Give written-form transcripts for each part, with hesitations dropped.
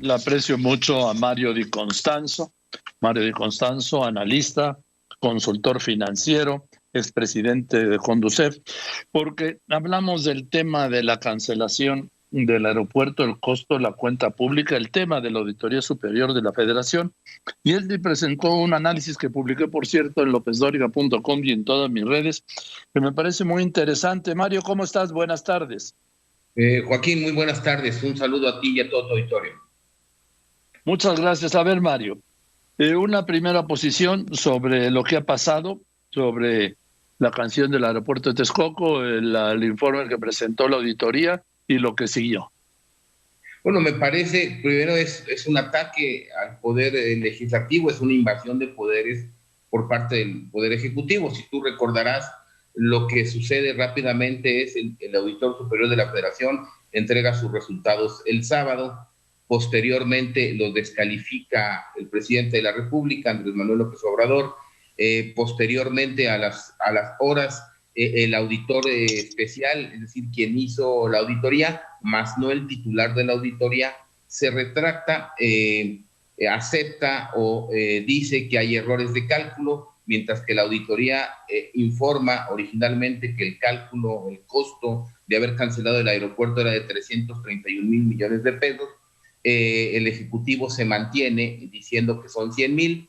le aprecio mucho a Mario Di Constanzo. Mario Di Constanzo, analista, consultor financiero, expresidente de Conducef, porque hablamos del tema de la cancelación del aeropuerto, el costo de la cuenta pública, el tema de la Auditoría Superior de la Federación, y él me presentó un análisis que publiqué, por cierto, en lopesdoriga.com y en todas mis redes, que me parece muy interesante. Mario, ¿cómo estás? Buenas tardes. Joaquín, muy buenas tardes. Un saludo a ti y a todo tu auditorio. Muchas gracias. A ver, Mario, una primera posición sobre lo que ha pasado, sobre la canción del aeropuerto de Texcoco, el informe que presentó la auditoría y lo que siguió. Bueno, me parece, primero es un ataque al poder legislativo, es una invasión de poderes por parte del Poder Ejecutivo. Si tú recordarás, lo que sucede rápidamente es el Auditor Superior de la Federación entrega sus resultados el sábado, posteriormente los descalifica el presidente de la República, Andrés Manuel López Obrador, posteriormente a las horas el auditor especial, es decir, quien hizo la auditoría, más no el titular de la auditoría, se retracta, acepta o dice que hay errores de cálculo, mientras que la auditoría informa originalmente que el cálculo, el costo de haber cancelado el aeropuerto era de 331,000 millones de pesos. El Ejecutivo se mantiene diciendo que son 100,000.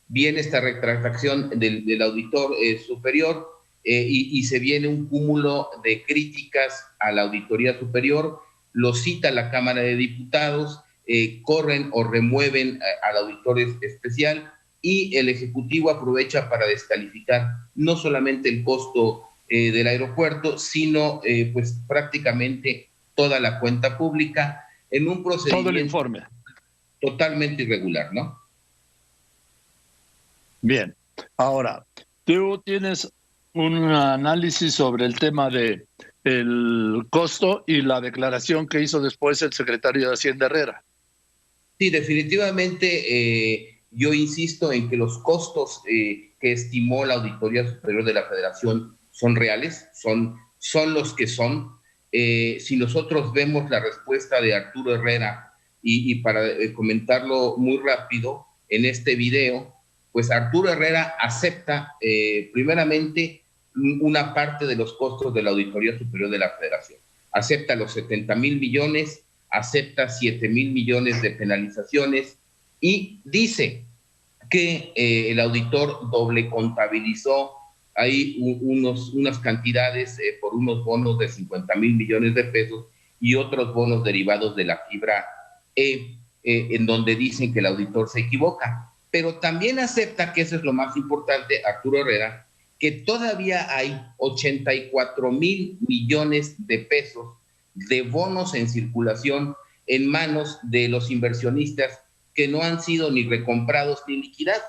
Viene esta retractación del auditor superior y se viene un cúmulo de críticas a la Auditoría Superior, lo cita la Cámara de Diputados, corren o remueven al auditor especial y el Ejecutivo aprovecha para descalificar no solamente el costo del aeropuerto, sino pues prácticamente toda la cuenta pública en un procedimiento todo el informe totalmente irregular, ¿no? Bien, ahora, tú tienes un análisis sobre el tema de el costo y la declaración que hizo después el secretario de Hacienda Herrera. Sí, definitivamente yo insisto en que los costos que estimó la Auditoría Superior de la Federación son reales, son los que son. Si nosotros vemos la respuesta de Arturo Herrera y para comentarlo muy rápido en este video, pues Arturo Herrera acepta primeramente una parte de los costos de la Auditoría Superior de la Federación. Acepta los 70,000 millones, acepta 7,000 millones de penalizaciones y dice que el auditor doble contabilizó ahí unas cantidades por unos bonos de 50,000 millones de pesos y otros bonos derivados de la fibra en donde dicen que el auditor se equivoca. Pero también acepta, que eso es lo más importante, Arturo Herrera, que todavía hay 84,000 millones de pesos de bonos en circulación en manos de los inversionistas que no han sido ni recomprados ni liquidados.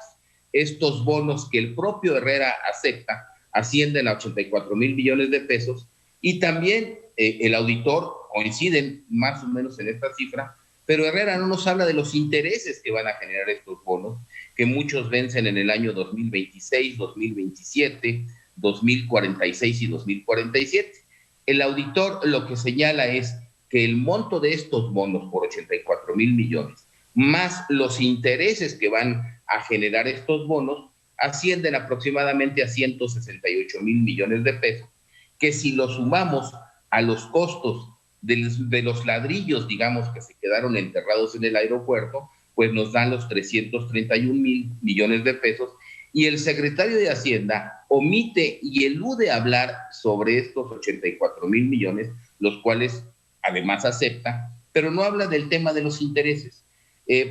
Estos bonos que el propio Herrera acepta ascienden a 84,000 millones de pesos y también el auditor coinciden más o menos en esta cifra, pero Herrera no nos habla de los intereses que van a generar estos bonos, que muchos vencen en el año 2026, 2027, 2046 y 2047. El auditor lo que señala es que el monto de estos bonos por 84,000 millones, más los intereses que van a generar estos bonos, ascienden aproximadamente a 168,000 millones de pesos, que si lo sumamos a los costos de los ladrillos, digamos, que se quedaron enterrados en el aeropuerto, pues nos dan los 331,000 millones de pesos, y el secretario de Hacienda omite y elude hablar sobre estos 84,000 millones, los cuales además acepta, pero no habla del tema de los intereses.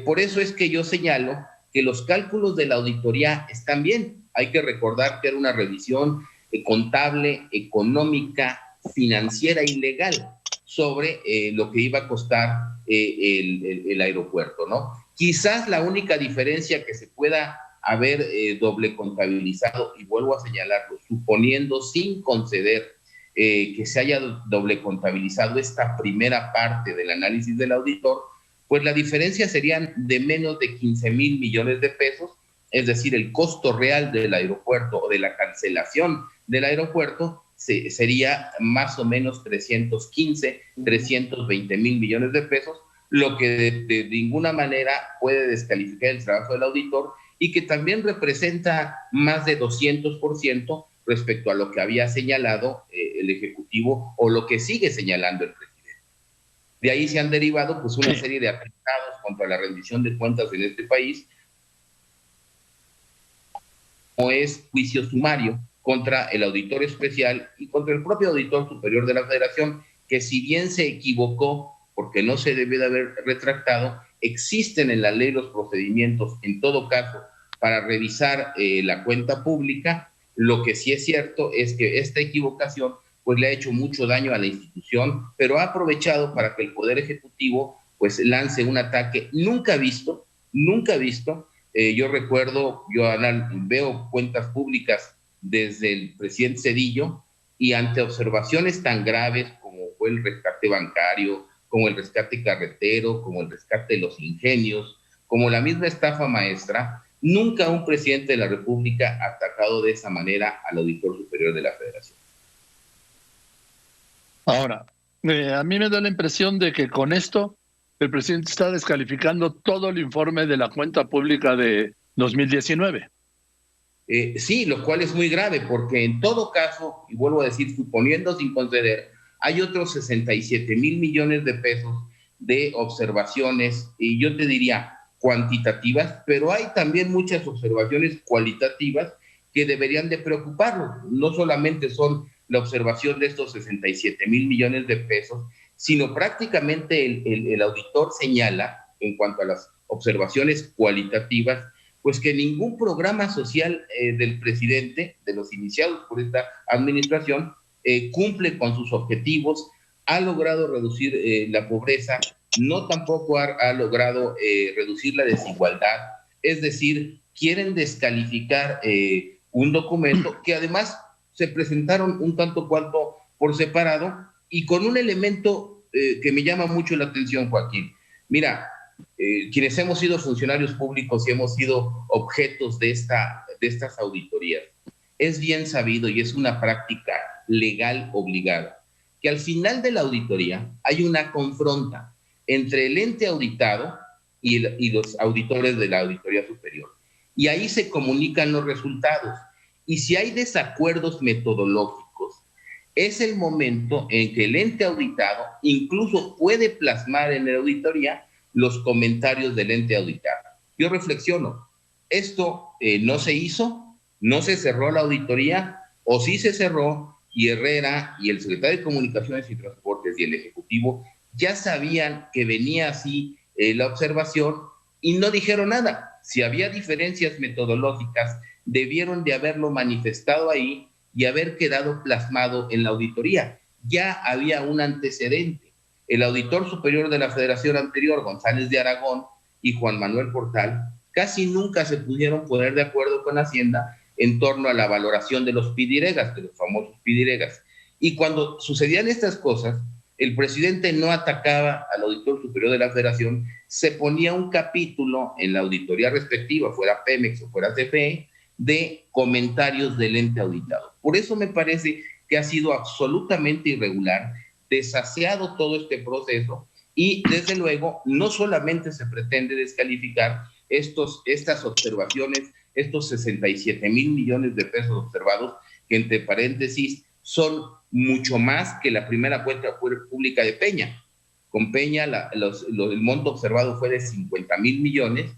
Por eso es que yo señalo que los cálculos de la auditoría están bien. Hay que recordar que era una revisión contable, económica, financiera y legal sobre lo que iba a costar el aeropuerto, ¿no? Quizás la única diferencia que se pueda haber doble contabilizado, y vuelvo a señalarlo, suponiendo sin conceder que se haya doble contabilizado esta primera parte del análisis del auditor, pues la diferencia serían de menos de 15,000 millones de pesos, es decir, el costo real del aeropuerto o de la cancelación del aeropuerto sería más o menos 315, 320,000 millones de pesos, lo que de ninguna manera puede descalificar el trabajo del auditor y que también representa más de 200% respecto a lo que había señalado el Ejecutivo o lo que sigue señalando el presidente. De ahí se han derivado pues una serie de atentados contra la rendición de cuentas en este país, como es juicio sumario contra el auditor especial y contra el propio auditor superior de la Federación, que si bien se equivocó porque no se debe de haber retractado, existen en la ley los procedimientos, en todo caso, para revisar la cuenta pública. Lo que sí es cierto es que esta equivocación pues le ha hecho mucho daño a la institución, pero ha aprovechado para que el Poder Ejecutivo pues lance un ataque nunca visto. Yo recuerdo, veo cuentas públicas desde el presidente Zedillo y ante observaciones tan graves como fue el rescate bancario, como el rescate carretero, como el rescate de los ingenios, como la misma estafa maestra, nunca un presidente de la República ha atacado de esa manera al auditor superior de la Federación. Ahora, a mí me da la impresión de que con esto el presidente está descalificando todo el informe de la cuenta pública de 2019. Sí, lo cual es muy grave, porque en todo caso, y vuelvo a decir, suponiendo sin conceder, hay otros 67,000 millones de pesos de observaciones, y yo te diría cuantitativas, pero hay también muchas observaciones cualitativas que deberían de preocuparnos. No solamente son la observación de estos 67,000 millones de pesos, sino prácticamente el auditor señala, en cuanto a las observaciones cualitativas, pues que ningún programa social del presidente, de los iniciados por esta administración, cumple con sus objetivos, ha logrado reducir la pobreza, no tampoco ha logrado reducir la desigualdad, es decir, quieren descalificar un documento que además se presentaron un tanto cuanto por separado y con un elemento que me llama mucho la atención, Joaquín. Mira, quienes hemos sido funcionarios públicos y hemos sido objetos de estas auditorías, es bien sabido y es una práctica legal obligada, que al final de la auditoría hay una confronta entre el ente auditado y los auditores de la Auditoría Superior. Y ahí se comunican los resultados. Y si hay desacuerdos metodológicos, es el momento en que el ente auditado incluso puede plasmar en la auditoría los comentarios del ente auditado. Yo reflexiono, esto no se hizo, no se cerró la auditoría, o sí se cerró, y Herrera y el secretario de Comunicaciones y Transportes y el Ejecutivo ya sabían que venía así la observación y no dijeron nada. Si había diferencias metodológicas, debieron de haberlo manifestado ahí y haber quedado plasmado en la auditoría. Ya había un antecedente. El auditor superior de la Federación anterior, González de Aragón, y Juan Manuel Portal, casi nunca se pudieron poner de acuerdo con Hacienda en torno a la valoración de los pidiregas, de los famosos pidiregas. Y cuando sucedían estas cosas, el presidente no atacaba al auditor superior de la Federación, se ponía un capítulo en la auditoría respectiva, fuera Pemex o fuera CFE, de comentarios del ente auditado. Por eso me parece que ha sido absolutamente irregular, desaseado todo este proceso y desde luego no solamente se pretende descalificar estas observaciones, estos 67,000 millones de pesos observados, que entre paréntesis son mucho más que la primera cuenta pública de Peña. Con Peña el monto observado fue de 50,000 millones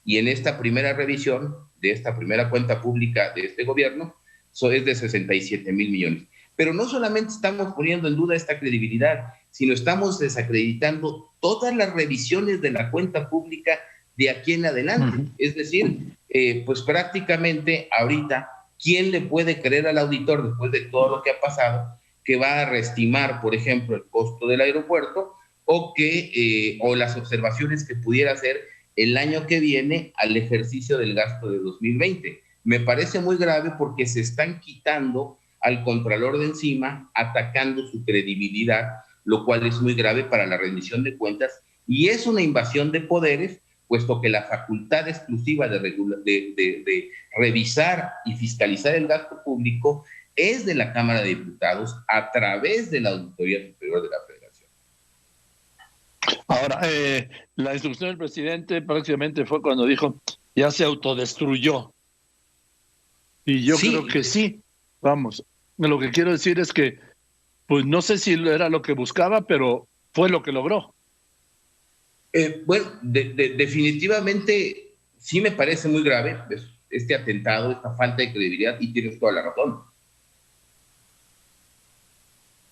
y en esta primera revisión de esta primera cuenta pública de este gobierno es de 67,000 millones. Pero no solamente estamos poniendo en duda esta credibilidad, sino estamos desacreditando todas las revisiones de la cuenta pública de aquí en adelante. Es decir, pues prácticamente ahorita, ¿quién le puede creer al auditor después de todo lo que ha pasado que va a reestimar, por ejemplo, el costo del aeropuerto o las observaciones que pudiera hacer el año que viene al ejercicio del gasto de 2020? Me parece muy grave porque se están quitando al Contralor de encima, atacando su credibilidad, lo cual es muy grave para la rendición de cuentas y es una invasión de poderes, puesto que la facultad exclusiva de revisar y fiscalizar el gasto público es de la Cámara de Diputados a través de la Auditoría Superior de la Federación. Ahora, la instrucción del presidente prácticamente fue cuando dijo, ya se autodestruyó. Y yo creo Sí, que sí, vamos. Lo que quiero decir es que, pues no sé si era lo que buscaba, pero fue lo que logró. bueno, definitivamente sí me parece muy grave este atentado, esta falta de credibilidad, y tienes toda la razón.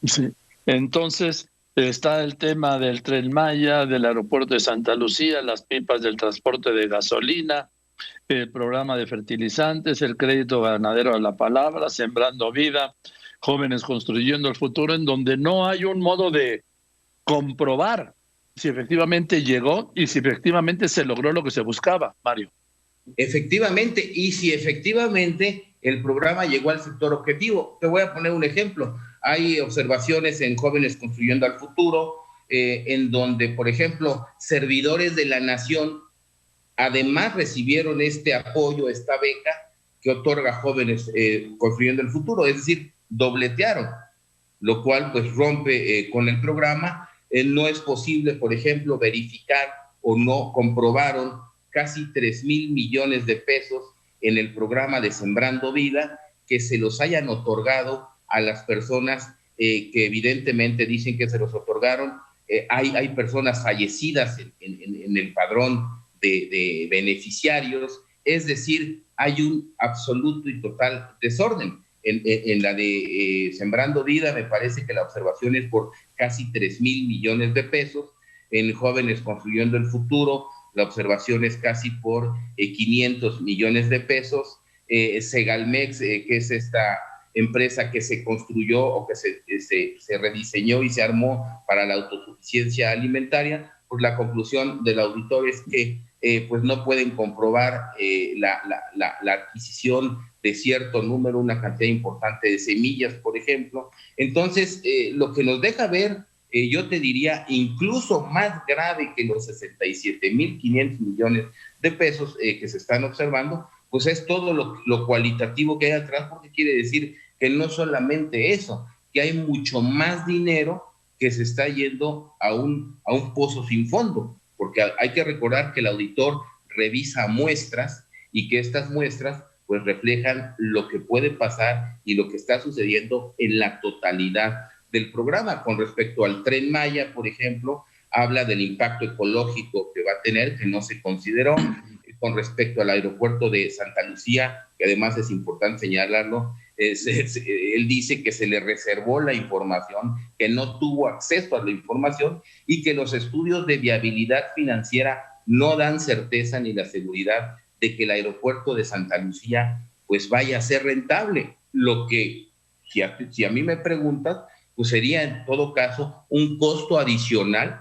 Sí. Entonces, está el tema del Tren Maya, del aeropuerto de Santa Lucía, las pipas del transporte de gasolina, el programa de fertilizantes, el crédito ganadero a la palabra, Sembrando Vida, Jóvenes Construyendo el Futuro, en donde no hay un modo de comprobar si efectivamente llegó y si efectivamente se logró lo que se buscaba, Mario. Efectivamente, y si efectivamente el programa llegó al sector objetivo. Te voy a poner un ejemplo. Hay observaciones en Jóvenes Construyendo al Futuro, en donde, por ejemplo, servidores de la nación además recibieron este apoyo, esta beca que otorga Jóvenes Construyendo el Futuro, es decir, dobletearon, lo cual pues rompe con el programa. No es posible, por ejemplo, verificar o no comprobaron casi 3,000 millones de pesos en el programa de Sembrando Vida que se los hayan otorgado a las personas que evidentemente dicen que se los otorgaron. Hay personas fallecidas en el padrón de beneficiarios, es decir, hay un absoluto y total desorden. En la de Sembrando Vida me parece que la observación es por casi 3,000 millones de pesos, en Jóvenes Construyendo el Futuro la observación es casi por 500 millones de pesos, Segalmex, que es esta empresa que se construyó o que se rediseñó y se armó para la autosuficiencia alimentaria, pues la conclusión del auditor es que pues no pueden comprobar la adquisición de cierto número, una cantidad importante de semillas, por ejemplo. Entonces, lo que nos deja ver, yo te diría, incluso más grave que los 67,500 millones de pesos que se están observando, pues es todo lo cualitativo que hay atrás, porque quiere decir que no solamente eso, que hay mucho más dinero que se está yendo a un pozo sin fondo, porque hay que recordar que el auditor revisa muestras y que estas muestras pues reflejan lo que puede pasar y lo que está sucediendo en la totalidad del programa. Con respecto al Tren Maya, por ejemplo, habla del impacto ecológico que va a tener, que no se consideró. Con respecto al aeropuerto de Santa Lucía, que además es importante señalarlo, él dice que se le reservó la información, que no tuvo acceso a la información y que los estudios de viabilidad financiera no dan certeza ni la seguridad de que el aeropuerto de Santa Lucía pues vaya a ser rentable. Lo que, si a mí me preguntas, pues sería en todo caso un costo adicional,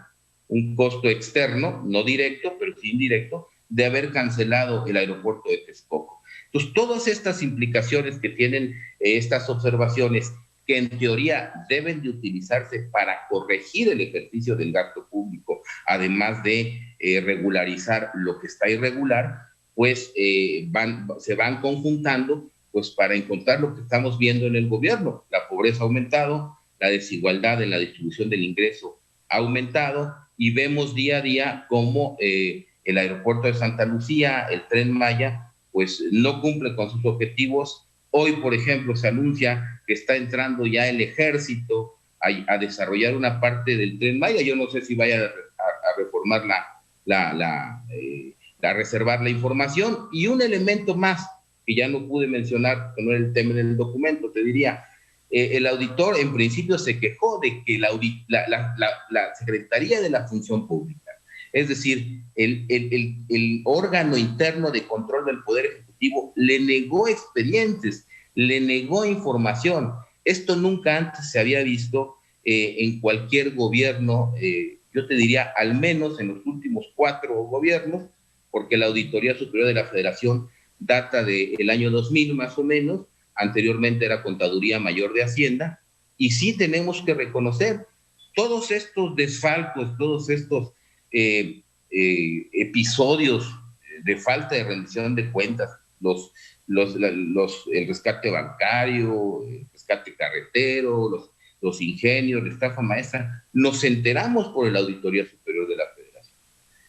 un costo externo, no directo, pero sí indirecto, de haber cancelado el aeropuerto de Texcoco. Entonces, todas estas implicaciones que tienen estas observaciones, que en teoría deben de utilizarse para corregir el ejercicio del gasto público, además de regularizar lo que está irregular, pues se van conjuntando pues para encontrar lo que estamos viendo en el gobierno. La pobreza ha aumentado, la desigualdad en la distribución del ingreso ha aumentado y vemos día a día cómo el aeropuerto de Santa Lucía, el Tren Maya, pues no cumple con sus objetivos. Hoy, por ejemplo, se anuncia que está entrando ya el ejército a desarrollar una parte del Tren Maya. Yo no sé si vaya a reformar a reservar la información. Y un elemento más que ya no pude mencionar, que no era el tema del documento, te diría, el auditor en principio se quejó de que la Secretaría de la Función Pública, es decir, el órgano interno de control del Poder Ejecutivo, le negó expedientes, le negó información. Esto nunca antes se había visto en cualquier gobierno, yo te diría al menos en los últimos 4 gobiernos, porque la Auditoría Superior de la Federación data del año 2000 más o menos, anteriormente era Contaduría Mayor de Hacienda, y sí tenemos que reconocer todos estos desfalcos, todos estos episodios de falta de rendición de cuentas, el rescate bancario, el rescate carretero, los ingenios, la estafa maestra, nos enteramos por la Auditoría Superior de la Federación.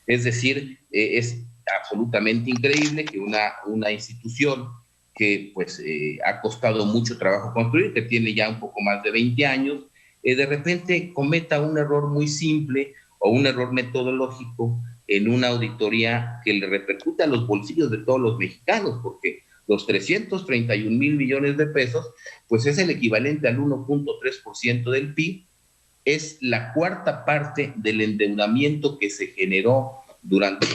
Es decir, es absolutamente increíble que una institución que pues ha costado mucho trabajo construir, que tiene ya un poco más de 20 años, de repente cometa un error muy simple o un error metodológico en una auditoría que le repercute a los bolsillos de todos los mexicanos, porque los 331 mil millones de pesos, pues es el equivalente al 1.3% del PIB, es la cuarta parte del endeudamiento que se generó durante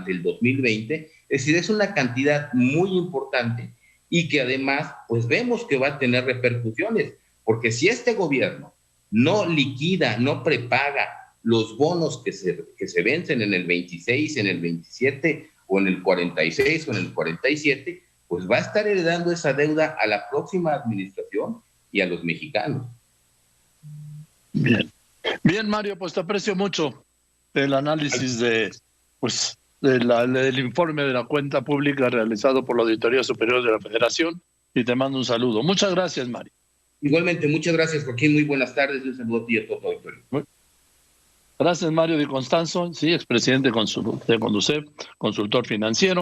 el 2020, es decir, es una cantidad muy importante y que además, pues vemos que va a tener repercusiones, porque si este gobierno no liquida, no prepaga los bonos que se vencen en el 26, en el 27 o en el 46 o en el 47, pues va a estar heredando esa deuda a la próxima administración y a los mexicanos. Bien, Mario, pues te aprecio mucho el análisis del informe de la cuenta pública realizado por la Auditoría Superior de la Federación y te mando un saludo. Muchas gracias, Mario. Igualmente, muchas gracias, Joaquín. Muy buenas tardes. Un saludo a ti y a todo tu auditorio. Gracias, Mario Di Constanzo, sí, expresidente de Conducef, consultor financiero.